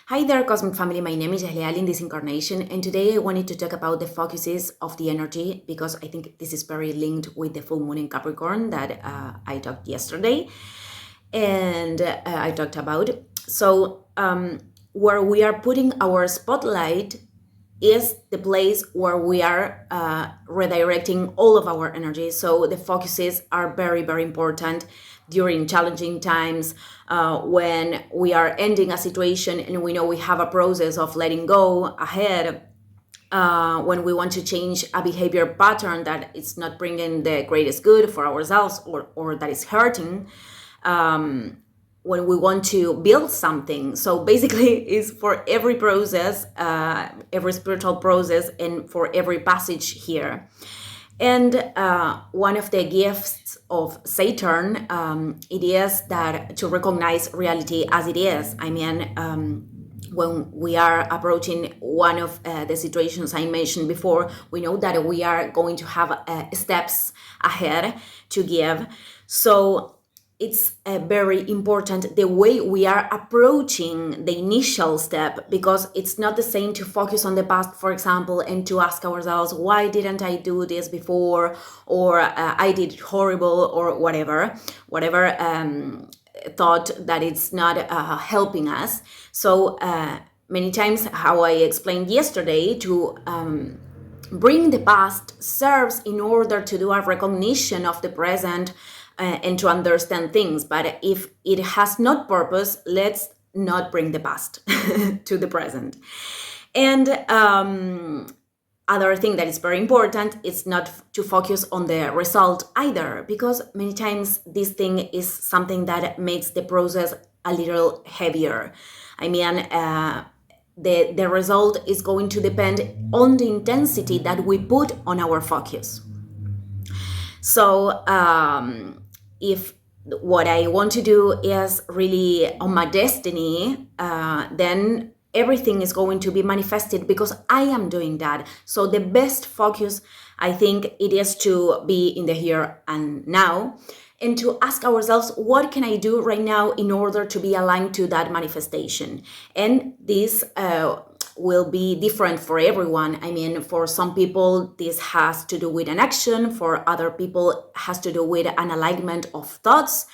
Hi there, Cosmic Family. My name is Jahleal in this incarnation, and today I wanted to talk about the focuses of the energy because I think this is very linked with the full moon in Capricorn that I talked yesterday and I talked about. So, where we are putting our spotlight is the place where we are redirecting all of our energy. So the focuses are very, very important during challenging times, when we are ending a situation and we know we have a process of letting go ahead, when we want to change a behavior pattern that is not bringing the greatest good for ourselves or that is hurting. When we want to build something. So basically, it's for every process, every spiritual process, and for every passage here. And one of the gifts of Saturn, it is that to recognize reality as it is. I mean, when we are approaching one of the situations I mentioned before, we know that we are going to have steps ahead to give. So it's very important the way we are approaching the initial step, because it's not the same to focus on the past, for example, and to ask ourselves, why didn't I do this before, or I did horrible, or whatever thought that it's not helping us. So many times, how I explained yesterday, to bring the past serves in order to do a recognition of the present and to understand things. But if it has not purpose, let's not bring the past to the present. And other thing that is very important is not to focus on the result either, because many times this thing is something that makes the process a little heavier. I mean, the result is going to depend on the intensity that we put on our focus. So if what I want to do is really on my destiny, then everything is going to be manifested because I am doing that. So the best focus, I think, it is to be in the here and now, and to ask ourselves, what can I do right now in order to be aligned to that manifestation? And this will be different for everyone. I mean, for some people, this has to do with an action. For other people, has to do with an alignment of thoughts.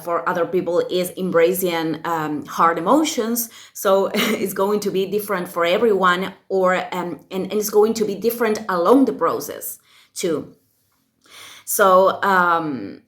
For other people, is embracing hard emotions. So it's going to be different for everyone, or and it's going to be different along the process too. So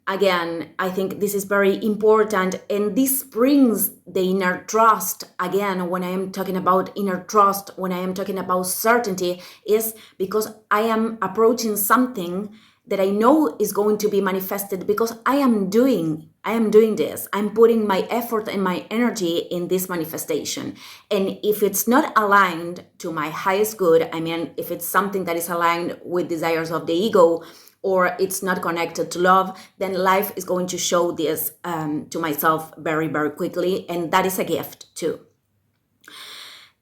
again, I think this is very important, and this brings the inner trust. Again, when I am talking about inner trust, when I am talking about certainty, is because I am approaching something that I know is going to be manifested because I am doing this. I'm putting my effort and my energy in this manifestation. And if it's not aligned to my highest good, I mean, if it's something that is aligned with desires of the ego, or it's not connected to love, then life is going to show this to myself very, very quickly. And that is a gift too.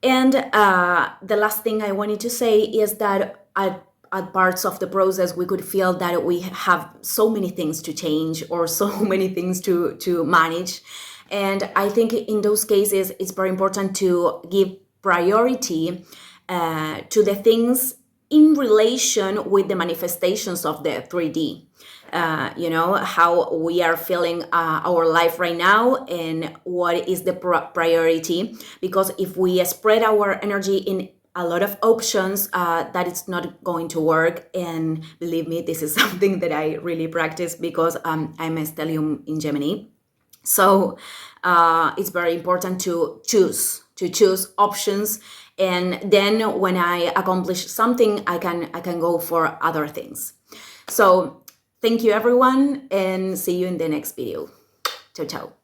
And the last thing I wanted to say is that at parts of the process, we could feel that we have so many things to change or so many things to manage. And I think in those cases, it's very important to give priority to the things in relation with the manifestations of the 3D. How we are feeling our life right now and what is the priority. Because if we spread our energy in a lot of options, that it's not going to work. And believe me, this is something that I really practice because I'm a stellium in Gemini. So it's very important to choose options, and then when I accomplish something, I can go for other things. So thank you everyone, and see you in the next video. Ciao ciao.